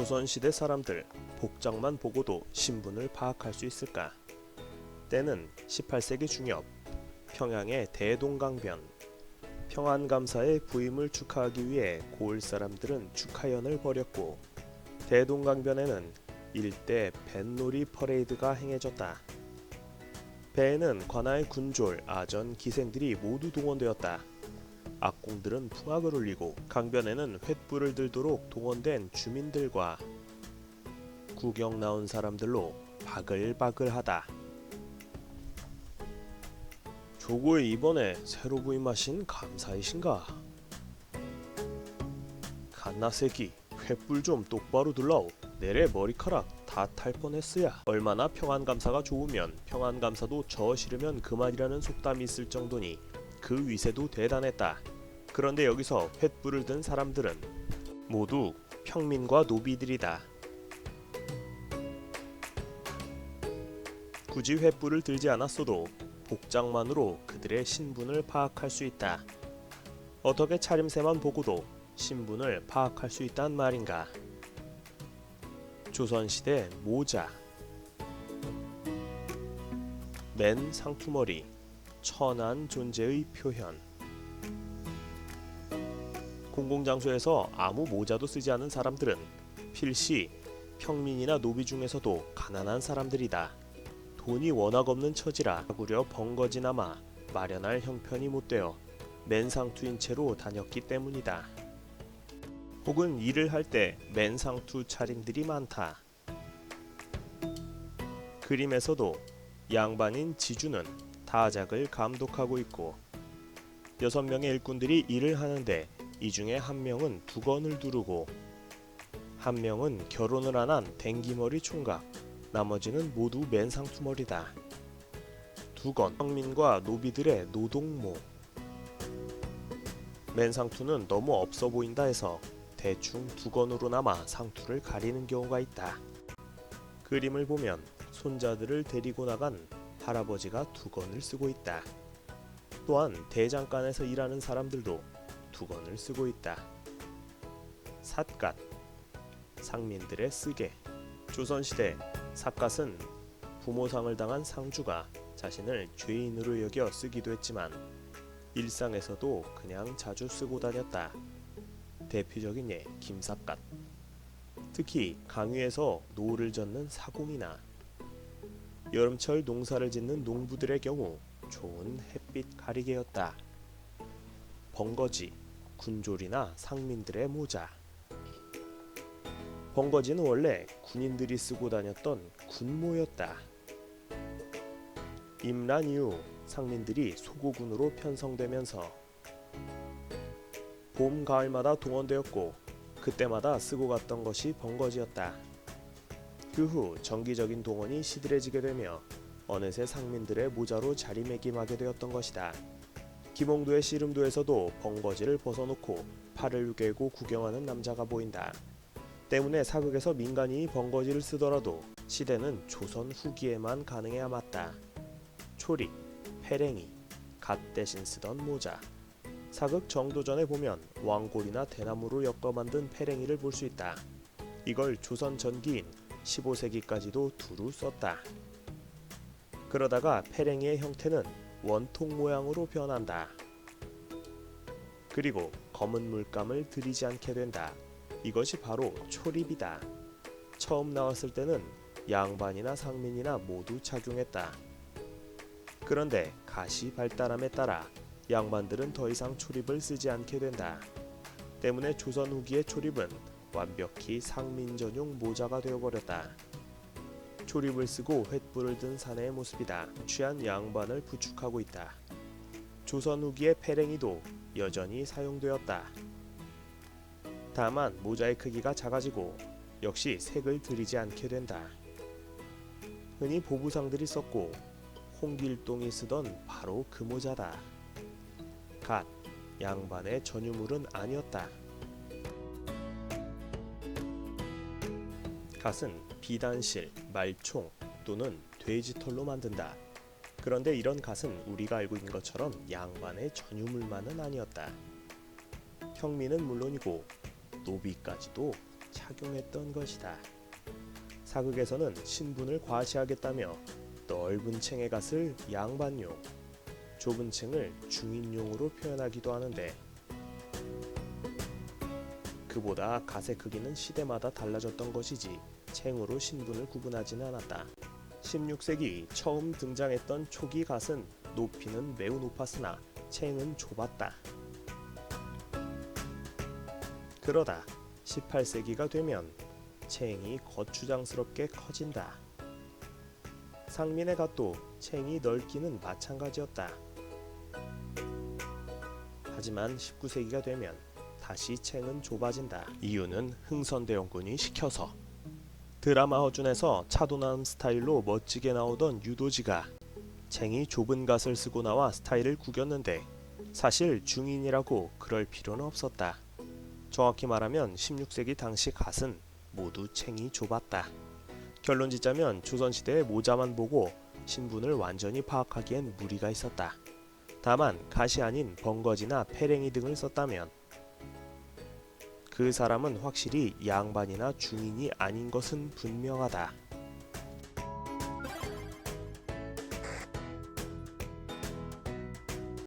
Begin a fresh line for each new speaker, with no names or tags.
조선시대 사람들 복장만 보고도 신분을 파악할 수 있을까? 때는 18세기 중엽 평양의 대동강변. 평안감사의 부임을 축하하기 위해 고을 사람들은 축하연을 벌였고 대동강변에는 일대 뱃놀이 퍼레이드가 행해졌다. 배에는 관아의 군졸, 아전, 기생들이 모두 동원되었다. 악공들은 풍악을 울리고 강변에는 횃불을 들도록 동원된 주민들과 구경 나온 사람들로 바글바글하다. 조고의 이번에 새로 부임하신 감사이신가? 갓나새끼, 횃불 좀 똑바로 들라오. 내래 머리카락 다 탈 뻔했으야. 얼마나 평안감사가 좋으면 평안감사도 저 싫으면 그만이라는 속담이 있을 정도니 그 위세도 대단했다. 그런데 여기서 횃불을 든 사람들은 모두 평민과 노비들이다. 굳이 횃불을 들지 않았어도 복장만으로 그들의 신분을 파악할 수 있다. 어떻게 차림새만 보고도 신분을 파악할 수 있단 말인가? 조선시대 모자. 맨 상투머리, 천한 존재의 표현. 공공장소에서 아무 모자도 쓰지 않은 사람들은 필시 평민이나 노비 중에서도 가난한 사람들이다. 돈이 워낙 없는 처지라 하구려 번거지나마 마련할 형편이 못되어 맨상투인 채로 다녔기 때문이다. 혹은 일을 할 때 맨상투 차림들이 많다. 그림에서도 양반인 지주는 다작을 감독하고 있고 6명의 일꾼들이 일을 하는데 이 중에 한 명은 두건을 두르고 한 명은 결혼을 안 한 댕기머리 총각, 나머지는 모두 맨상투머리다. 두건, 평민과 노비들의 노동모. 맨상투는 너무 없어 보인다 해서 대충 두건으로나마 상투를 가리는 경우가 있다. 그림을 보면 손자들을 데리고 나간 할아버지가 두건을 쓰고 있다. 또한 대장간에서 일하는 사람들도 두건을 쓰고 있다. 삿갓, 상민들의 쓰개. 조선시대 삿갓은 부모상을 당한 상주가 자신을 죄인으로 여겨 쓰기도 했지만 일상에서도 그냥 자주 쓰고 다녔다. 대표적인 예 김삿갓. 특히 강위에서 노를 젓는 사공이나 여름철 농사를 짓는 농부들의 경우 좋은 햇빛 가리개였다. 번거지, 군졸이나 상민들의 모자. 번거지는 원래 군인들이 쓰고 다녔던 군모였다. 임란 이후 상민들이 소고군으로 편성되면서 봄, 가을마다 동원되었고 그때마다 쓰고 갔던 것이 번거지였다. 그 후 정기적인 동원이 시들해지게 되며 어느새 상민들의 모자로 자리매김하게 되었던 것이다. 김홍도의 씨름도에서도 번거지를 벗어놓고 팔을 꿰고 구경하는 남자가 보인다. 때문에 사극에서 민간인이 번거지를 쓰더라도 시대는 조선 후기에만 가능해야 맞다. 초리, 패랭이, 갓 대신 쓰던 모자. 사극 정도전에 보면 왕골이나 대나무로 엮어 만든 패랭이를 볼 수 있다. 이걸 조선 전기인 15세기까지도 두루 썼다. 그러다가 패랭이의 형태는 원통 모양으로 변한다. 그리고 검은 물감을 들이지 않게 된다. 이것이 바로 초립이다. 처음 나왔을 때는 양반이나 상민이나 모두 착용했다. 그런데 가시 발달함에 따라 양반들은 더 이상 초립을 쓰지 않게 된다. 때문에 조선 후기의 초립은 완벽히 상민 전용 모자가 되어버렸다. 초립을 쓰고 횃불을 든 사내의 모습이다. 취한 양반을 부축하고 있다. 조선 후기의 패랭이도 여전히 사용되었다. 다만 모자의 크기가 작아지고 역시 색을 들이지 않게 된다. 흔히 보부상들이 썼고 홍길동이 쓰던 바로 그 모자다. 갓, 양반의 전유물은 아니었다. 갓은 비단실, 말총 또는 돼지털로 만든다. 그런데 이런 갓은 우리가 알고 있는 것처럼 양반의 전유물만은 아니었다. 평민은 물론이고 노비까지도 착용했던 것이다. 사극에서는 신분을 과시하겠다며 넓은 층의 갓을 양반용, 좁은 층을 중인용으로 표현하기도 하는데, 그보다 갓의 크기는 시대마다 달라졌던 것이지 챙으로 신분을 구분하지는 않았다. 16세기 처음 등장했던 초기 갓은 높이는 매우 높았으나 챙은 좁았다. 그러다 18세기가 되면 챙이 거추장스럽게 커진다. 상민의 갓도 챙이 넓기는 마찬가지였다. 하지만 19세기가 되면 다시 챙은 좁아진다. 이유는 흥선대원군이 시켜서. 드라마 허준에서 차도남 스타일로 멋지게 나오던 유도지가 챙이 좁은 갓을 쓰고 나와 스타일을 구겼는데, 사실 중인이라고 그럴 필요는 없었다. 정확히 말하면 16세기 당시 갓은 모두 챙이 좁았다. 결론 짓자면 조선시대의 모자만 보고 신분을 완전히 파악하기엔 무리가 있었다. 다만 갓이 아닌 벙거지나 페랭이 등을 썼다면 그 사람은 확실히 양반이나 중인이 아닌 것은 분명하다.